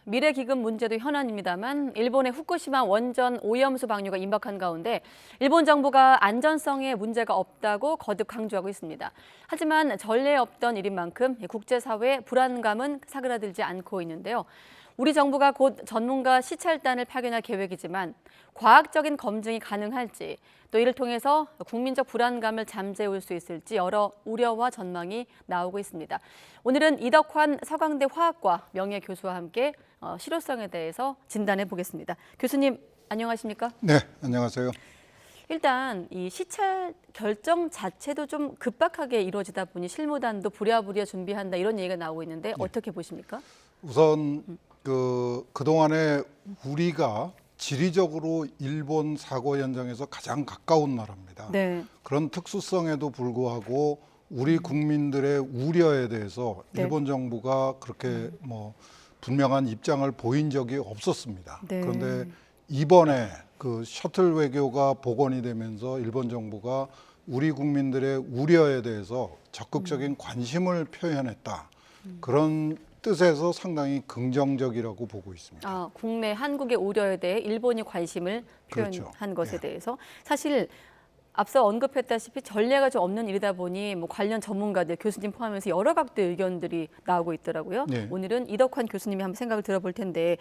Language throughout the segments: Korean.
미래 기급 문제도 현안입니다만 일본의 후쿠시마 원전 오염수 방류가 임박한 가운데 일본 정부가 안전성에 문제가 없다고 거듭 강조하고 있습니다. 하지만 전례 없던 일인 만큼 국제사회의 불안감은 사그라들지 않고 있는데요. 우리 정부가 곧 전문가 시찰단을 파견할 계획이지만 과학적인 검증이 가능할지 또 이를 통해서 국민적 불안감을 잠재울 수 있을지 여러 우려와 전망이 나오고 있습니다. 오늘은 이덕환 서강대 화학과 명예교수와 함께 실효성에 대해서 진단해 보겠습니다. 교수님 안녕하십니까? 네, 안녕하세요. 일단 이 시찰 결정 자체도 좀 급박하게 이루어지다 보니 실무단도 부랴부랴 준비한다 이런 얘기가 나오고 있는데 어떻게 보십니까? 우선 그동안에 우리가 지리적으로 일본 사고 현장에서 가장 가까운 나라입니다. 네. 그런 특수성에도 불구하고 우리 국민들의 우려에 대해서 네. 일본 정부가 그렇게 분명한 입장을 보인 적이 없었습니다. 네. 그런데 이번에 그 셔틀 외교가 복원이 되면서 일본 정부가 우리 국민들의 우려에 대해서 적극적인 관심을 표현했다. 그런 뜻에서 상당히 긍정적이라고 보고 있습니다. 국내 한국의 우려에 대해 일본이 관심을 표현한 그렇죠. 것에 네. 대해서 사실 앞서 언급했다시피 전례가 좀 없는 일이다 보니 관련 전문가들, 교수님 포함해서 여러 각도의 의견들이 나오고 있더라고요. 네. 오늘은 이덕환 교수님이 한번 생각을 들어볼 텐데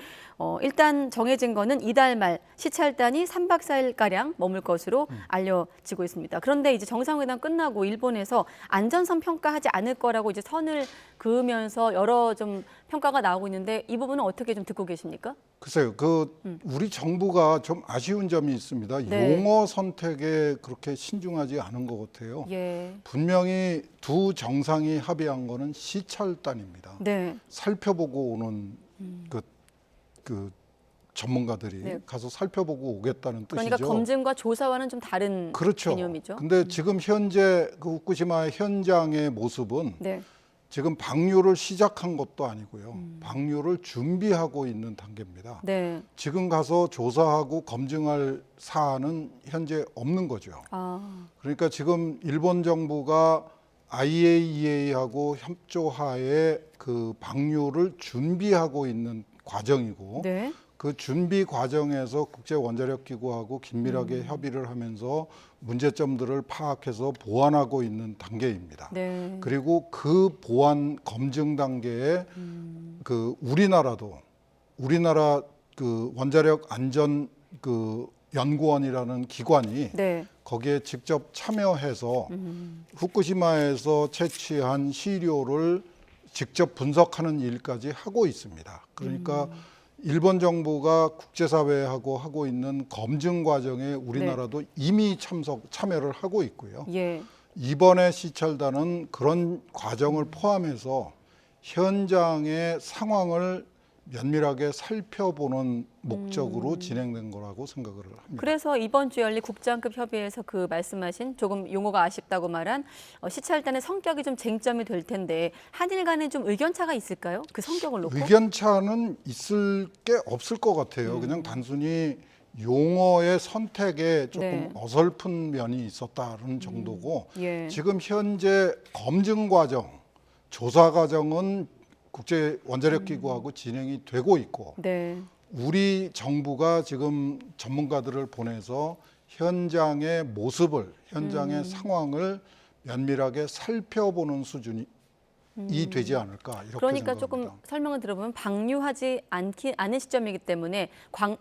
일단 정해진 거는 이달 말 시찰단이 3박 4일가량 머물 것으로 알려지고 있습니다. 그런데 이제 정상회담 끝나고 일본에서 안전성 평가하지 않을 거라고 이제 선을 그으면서 여러 좀 평가가 나오고 있는데 이 부분은 어떻게 좀 듣고 계십니까? 글쎄요, 우리 정부가 좀 아쉬운 점이 있습니다. 네. 용어 선택에 그렇게 신중하지 않은 것 같아요. 예. 분명히 두 정상이 합의한 거는 시찰단입니다. 네. 살펴보고 오는 그 전문가들이 네. 가서 살펴보고 오겠다는 뜻이죠. 그러니까 검증과 조사와는 좀 다른 그렇죠. 개념이죠. 근데 지금 현재 그 후쿠시마 현장의 모습은 네. 지금 방류를 시작한 것도 아니고요. 방류를 준비하고 있는 단계입니다. 네. 지금 가서 조사하고 검증할 사안은 현재 없는 거죠. 그러니까 지금 일본 정부가 IAEA하고 협조하에 그 방류를 준비하고 있는 과정이고 네. 그 준비 과정에서 국제원자력기구하고 긴밀하게 협의를 하면서 문제점들을 파악해서 보완하고 있는 단계입니다. 네. 그리고 그 보완 검증 단계에 그 우리나라 그 원자력 안전 그 연구원이라는 기관이 네. 거기에 직접 참여해서 후쿠시마에서 채취한 시료를 직접 분석하는 일까지 하고 있습니다. 그러니까 일본 정부가 국제사회하고 하고 있는 검증 과정에 우리나라도 이미 참여를 하고 있고요. 예. 이번에 시찰단은 그런 과정을 포함해서 현장의 상황을 면밀하게 살펴보는 목적으로 진행된 거라고 생각을 합니다. 그래서 이번 주 열린 국장급 협의에서 그 말씀하신 조금 용어가 아쉽다고 말한 시찰단의 성격이 좀 쟁점이 될 텐데 한일 간에 좀 의견차가 있을까요? 그 성격을 놓고? 의견차는 있을 게 없을 것 같아요. 그냥 단순히 용어의 선택에 조금 네. 어설픈 면이 있었다는 정도고 예. 지금 현재 검증 과정, 조사 과정은 국제 원자력 기구하고 진행이 되고 있고 네. 우리 정부가 지금 전문가들을 보내서 현장의 모습을, 현장의 상황을 면밀하게 살펴보는 수준이 되지 않을까 이렇게 그러니까 생각합니다. 조금 설명을 들어보면 방류하지 않은 시점이기 때문에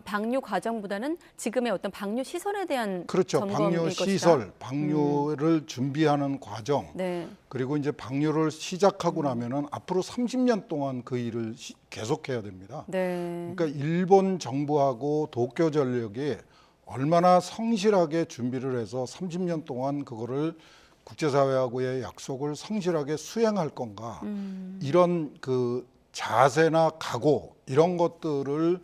방류 과정보다는 지금의 어떤 방류 시설에 대한 그렇죠. 점검일 방류 것이다. 시설, 방류를 준비하는 과정, 네. 그리고 이제 방류를 시작하고 나면은 앞으로 30년 동안 그 일을 계속해야 됩니다. 네. 그러니까 일본 정부하고 도쿄 전력이 얼마나 성실하게 준비를 해서 30년 동안 그거를 국제사회하고의 약속을 성실하게 수행할 건가 이런 그 자세나 각오 이런 것들을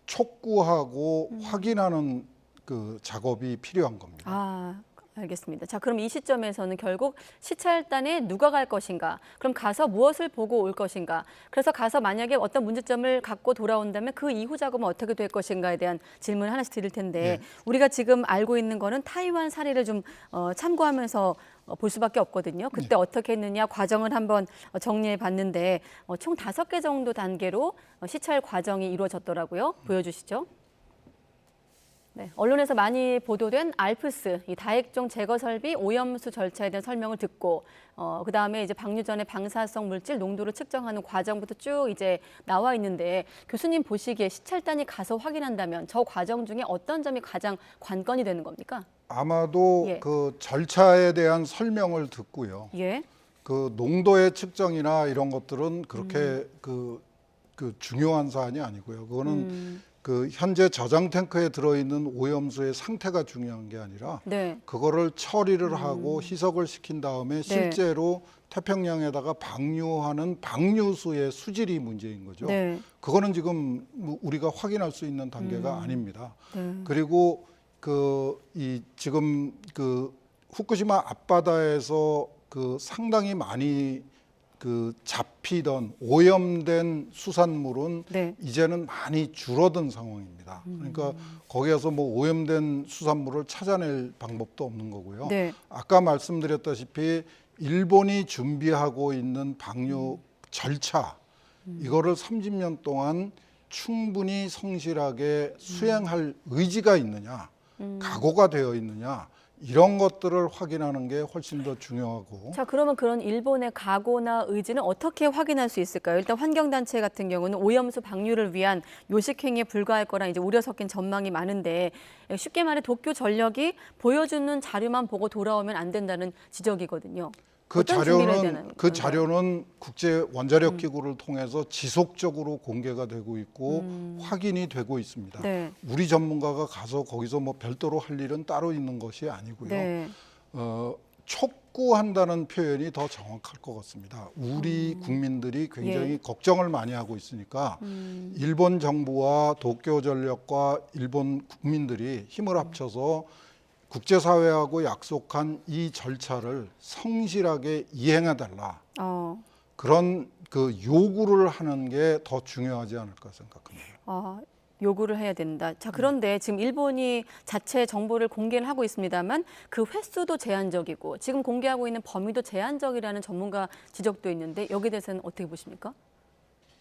촉구하고 확인하는 그 작업이 필요한 겁니다. 알겠습니다. 자, 그럼 이 시점에서는 결국 시찰단에 누가 갈 것인가? 그럼 가서 무엇을 보고 올 것인가? 그래서 가서 만약에 어떤 문제점을 갖고 돌아온다면 그 이후 작업은 어떻게 될 것인가에 대한 질문을 하나씩 드릴 텐데 우리가 지금 알고 있는 거는 타이완 사례를 좀 참고하면서 볼 수밖에 없거든요. 그때 어떻게 했느냐 과정을 한번 정리해 봤는데 총 5개 정도 단계로 시찰 과정이 이루어졌더라고요. 보여주시죠. 네, 언론에서 많이 보도된 알프스, 이 다액종 제거 설비 오염수 절차에 대한 설명을 듣고, 그다음에 이제 방류 전에 방사성 물질 농도를 측정하는 과정부터 쭉 이제 나와 있는데 교수님 보시기에 시찰단이 가서 확인한다면 저 과정 중에 어떤 점이 가장 관건이 되는 겁니까? 아마도 예. 그 절차에 대한 설명을 듣고요. 예, 그 농도의 측정이나 이런 것들은 그렇게 그 중요한 사안이 아니고요. 그거는 그 현재 저장 탱크에 들어있는 오염수의 상태가 중요한 게 아니라 네, 그거를 처리를 하고 희석을 시킨 다음에 실제로 태평양에다가 방류하는 방류수의 수질이 문제인 거죠. 네, 그거는 지금 우리가 확인할 수 있는 단계가 아닙니다. 네. 그리고 지금 그 후쿠시마 앞바다에서 그 상당히 많이 그 잡히던 오염된 수산물은 네. 이제는 많이 줄어든 상황입니다. 그러니까 거기에서 뭐 오염된 수산물을 찾아낼 방법도 없는 거고요. 네. 아까 말씀드렸다시피 일본이 준비하고 있는 방류 절차 이거를 30년 동안 충분히 성실하게 수행할 의지가 있느냐, 각오가 되어 있느냐 이런 것들을 확인하는 게 훨씬 더 중요하고. 자, 그러면 그런 일본의 각오나 의지는 어떻게 확인할 수 있을까요? 일단 환경단체 같은 경우는 오염수 방류를 위한 요식행위에 불과할 거란 이제 우려 섞인 전망이 많은데 쉽게 말해 도쿄 전력이 보여주는 자료만 보고 돌아오면 안 된다는 지적이거든요. 그 되는 자료는 국제 원자력 기구를 통해서 지속적으로 공개가 되고 있고 확인이 되고 있습니다. 네. 우리 전문가가 가서 거기서 뭐 별도로 할 일은 따로 있는 것이 아니고요. 네. 촉구한다는 표현이 더 정확할 것 같습니다. 우리 국민들이 굉장히 걱정을 많이 하고 있으니까 일본 정부와 도쿄전력과 일본 국민들이 힘을 합쳐서 국제사회하고 약속한 이 절차를 성실하게 이행해달라. 그런 그 요구를 하는 게 더 중요하지 않을까 생각합니다. 요구를 해야 된다. 자, 그런데 지금 일본이 자체 정보를 공개를 하고 있습니다만 그 횟수도 제한적이고 지금 공개하고 있는 범위도 제한적이라는 전문가 지적도 있는데 여기에 대해서는 어떻게 보십니까?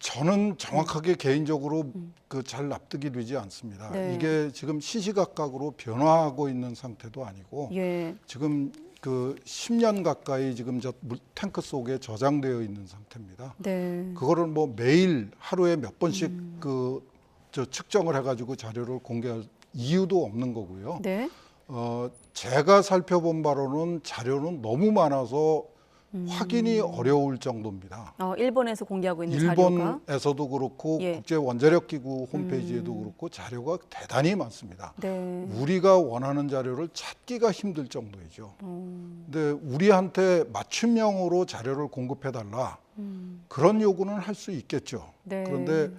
저는 정확하게 개인적으로 그 잘 납득이 되지 않습니다. 네. 이게 지금 시시각각으로 변화하고 있는 상태도 아니고 예. 지금 그 10년 가까이 지금 저 탱크 속에 저장되어 있는 상태입니다. 네. 그거를 뭐 매일 하루에 몇 번씩 저 측정을 해가지고 자료를 공개할 이유도 없는 거고요. 네. 제가 살펴본 바로는 자료는 너무 많아서 확인이 어려울 정도입니다. 일본에서 공개하고 있는 자료가. 일본에서도 그렇고 예. 국제 원자력 기구 홈페이지에도 그렇고 자료가 대단히 많습니다. 네. 우리가 원하는 자료를 찾기가 힘들 정도이죠. 근데 우리한테 맞춤형으로 자료를 공급해 달라. 그런 요구는 할 수 있겠죠. 네. 그런데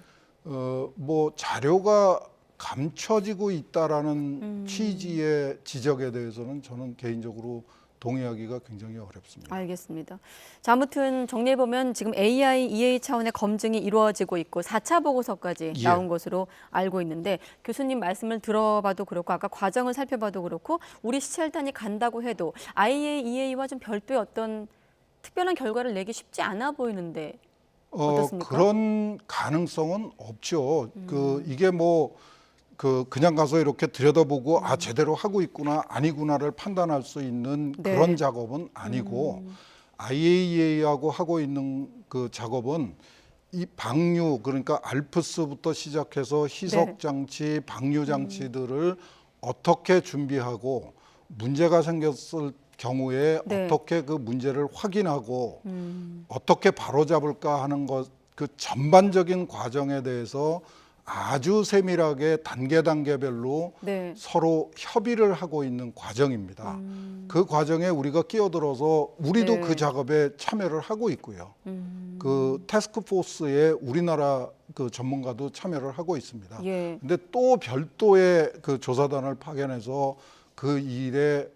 뭐 자료가 감춰지고 있다라는 취지의 지적에 대해서는 저는 개인적으로 동의하기가 굉장히 어렵습니다. 알겠습니다. 자, 아무튼 정리해보면 지금 AI, EA 차원의 검증이 이루어지고 있고 4차 보고서까지 예. 나온 것으로 알고 있는데 교수님 말씀을 들어봐도 그렇고 아까 과정을 살펴봐도 그렇고 우리 시찰단이 간다고 해도 IAEA와 좀 별도의 어떤 특별한 결과를 내기 쉽지 않아 보이는데 어떻습니까? 그런 가능성은 없죠. 이게 뭐 그냥 가서 이렇게 들여다보고 아 제대로 하고 있구나 아니구나를 판단할 수 있는 네. 그런 작업은 아니고 IAEA하고 하고 있는 그 작업은 이 방류 그러니까 알프스부터 시작해서 희석 장치, 방류 장치들을 어떻게 준비하고 문제가 생겼을 경우에 네. 어떻게 그 문제를 확인하고 어떻게 바로잡을까 하는 것 그 전반적인 과정에 대해서 아주 세밀하게 단계별로 네. 서로 협의를 하고 있는 과정입니다. 그 과정에 우리가 끼어들어서 우리도 네. 그 작업에 참여를 하고 있고요. 그 태스크포스에 우리나라 그 전문가도 참여를 하고 있습니다. 예. 근데 또 별도의 그 조사단을 파견해서 그 일에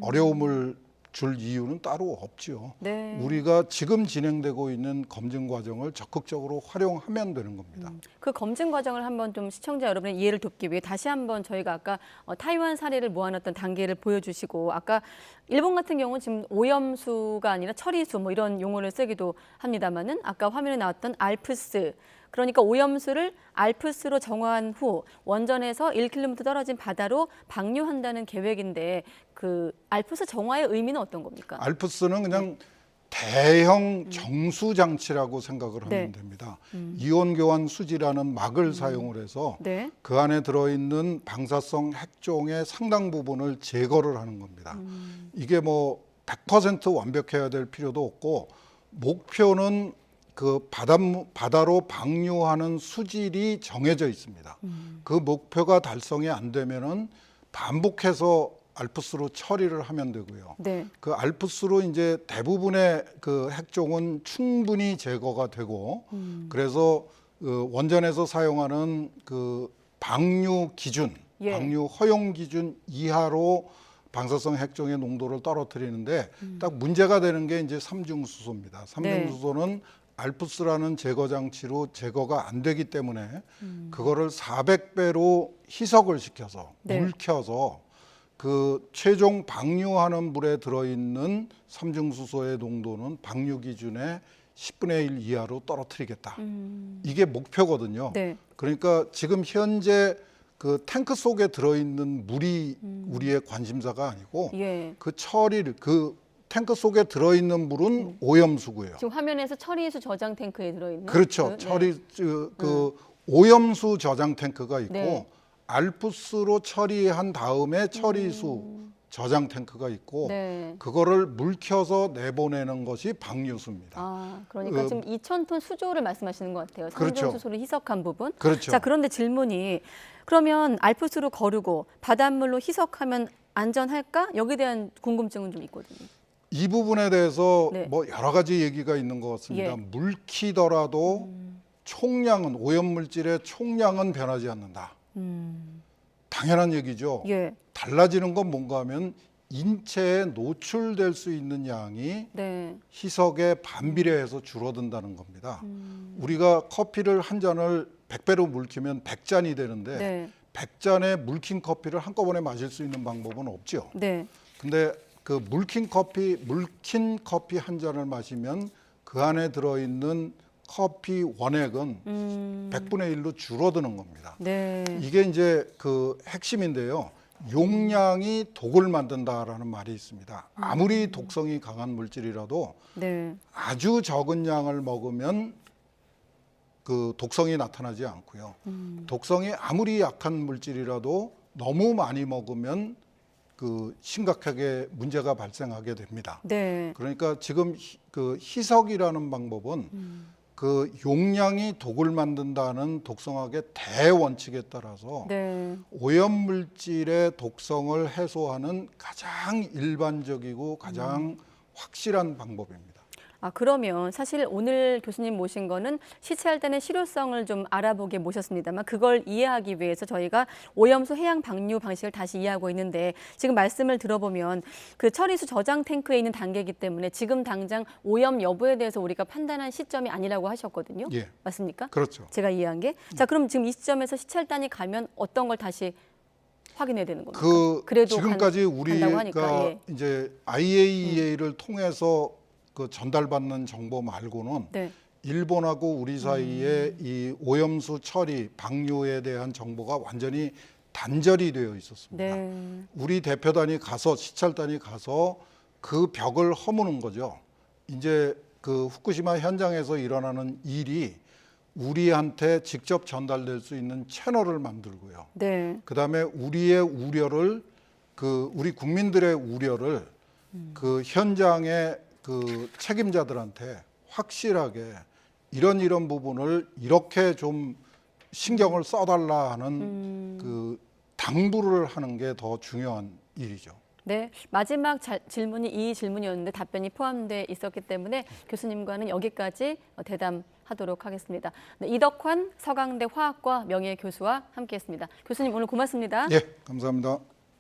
어려움을 줄 이유는 따로 없지요. 네. 우리가 지금 진행되고 있는 검증 과정을 적극적으로 활용하면 되는 겁니다. 그 검증 과정을 한번 좀 시청자 여러분의 이해를 돕기 위해 다시 한번 저희가 아까 타이완 사례를 모아놨던 단계를 보여주시고, 아까 일본 같은 경우는 지금 오염수가 아니라 처리수 뭐 이런 용어를 쓰기도 합니다만은, 아까 화면에 나왔던 알프스, 그러니까 오염수를 알프스로 정화한 후 원전에서 1km 떨어진 바다로 방류한다는 계획인데, 그 알프스 정화의 의미는 어떤 겁니까? 알프스는 그냥 대형 정수 장치라고 생각을 하면 네. 됩니다. 이온 교환 수지라는 막을 사용을 해서 네. 그 안에 들어있는 방사성 핵종의 상당 부분을 제거를 하는 겁니다. 이게 뭐 100% 완벽해야 될 필요도 없고, 목표는 그 바다로 방류하는 수질이 정해져 있습니다. 그 목표가 달성이 안 되면은 반복해서 알프스로 처리를 하면 되고요. 네. 그 알프스로 이제 대부분의 그 핵종은 충분히 제거가 되고, 그래서 원전에서 사용하는 그 방류 기준, 예. 방류 허용 기준 이하로 방사성 핵종의 농도를 떨어뜨리는데, 딱 문제가 되는 게 이제 삼중수소입니다. 삼중수소는 알프스라는 제거 장치로 제거가 안 되기 때문에 그거를 400배로 희석을 시켜서 네. 물켜서 그 최종 방류하는 물에 들어있는 삼중수소의 농도는 방류 기준의 10분의 1 이하로 떨어뜨리겠다. 이게 목표거든요. 네. 그러니까 지금 현재 그 탱크 속에 들어있는 물이 우리의 관심사가 아니고, 예. 그 처리를, 그 탱크 속에 들어있는 물은 오염수고요. 지금 화면에서 처리수 저장 탱크에 들어있는 그렇죠. 네. 처리 그 오염수 저장 탱크가 있고, 네. 알프스로 처리한 다음에 처리수 저장 탱크가 있고, 네. 그거를 물켜서 내보내는 것이 방류수입니다. 아, 그러니까 지금 2,000톤 수조를 말씀하시는 것 같아요. 그렇죠. 삼중수소를 희석한 부분. 그렇죠. 자, 그런데 질문이, 그러면 알프스로 거르고 바닷물로 희석하면 안전할까? 여기에 대한 궁금증은 좀 있거든요. 이 부분에 대해서 네. 뭐 여러 가지 얘기가 있는 것 같습니다. 예. 물키더라도 총량은, 오염물질의 총량은 변하지 않는다. 당연한 얘기죠. 예. 달라지는 건 뭔가 하면 인체에 노출될 수 있는 양이 네. 희석에 반비례해서 줄어든다는 겁니다. 우리가 커피를 한 잔을 100배로 물키면 100잔이 되는데, 네. 100잔의 물킨 커피를 한꺼번에 마실 수 있는 방법은 없죠. 네. 근데 그 물킨 커피 한 잔을 마시면 그 안에 들어있는 커피 원액은 100분의 1로 줄어드는 겁니다. 네. 이게 이제 그 핵심인데요. 용량이 독을 만든다라는 말이 있습니다. 아무리 독성이 강한 물질이라도 네. 아주 적은 양을 먹으면 그 독성이 나타나지 않고요. 독성이 아무리 약한 물질이라도 너무 많이 먹으면 그 심각하게 문제가 발생하게 됩니다. 네. 그러니까 지금 그 희석이라는 방법은 그 용량이 독을 만든다는 독성학의 대원칙에 따라서 네. 오염물질의 독성을 해소하는 가장 일반적이고 가장 확실한 방법입니다. 아, 그러면 사실 오늘 교수님 모신 거는 시체할단의 실효성을 좀 알아보게 모셨습니다만, 그걸 이해하기 위해서 저희가 오염수 해양 방류 방식을 다시 이해하고 있는데, 지금 말씀을 들어보면 그 처리수 저장 탱크에 있는 단계이기 때문에 지금 당장 오염 여부에 대해서 우리가 판단한 시점이 아니라고 하셨거든요. 예. 맞습니까? 그렇죠. 제가 이해한 게. 자, 그럼 지금 이 시점에서 시체할단이 가면 어떤 걸 다시 확인해야 되는 겁니까? 그래도 지금까지 간다고 우리가 하니까, 예. 이제 IAEA를 통해서 그 전달받는 정보 말고는 네. 일본하고 우리 사이에 이 오염수 처리, 방류에 대한 정보가 완전히 단절이 되어 있었습니다. 네. 우리 대표단이 가서, 시찰단이 가서 그 벽을 허무는 거죠. 이제 그 후쿠시마 현장에서 일어나는 일이 우리한테 직접 전달될 수 있는 채널을 만들고요. 네. 그다음에 우리의 우려를, 그 우리 국민들의 우려를 그 현장의 그 책임자들한테 확실하게 이런 부분을 이렇게 좀 신경을 써달라 하는 그 당부를 하는 게 더 중요한 일이죠. 네, 마지막 질문이 이 질문이었는데 답변이 포함되어 있었기 때문에 교수님과는 여기까지 대담하도록 하겠습니다. 네, 이덕환 서강대 화학과 명예교수와 함께했습니다. 교수님 오늘 고맙습니다. 예, 감사합니다.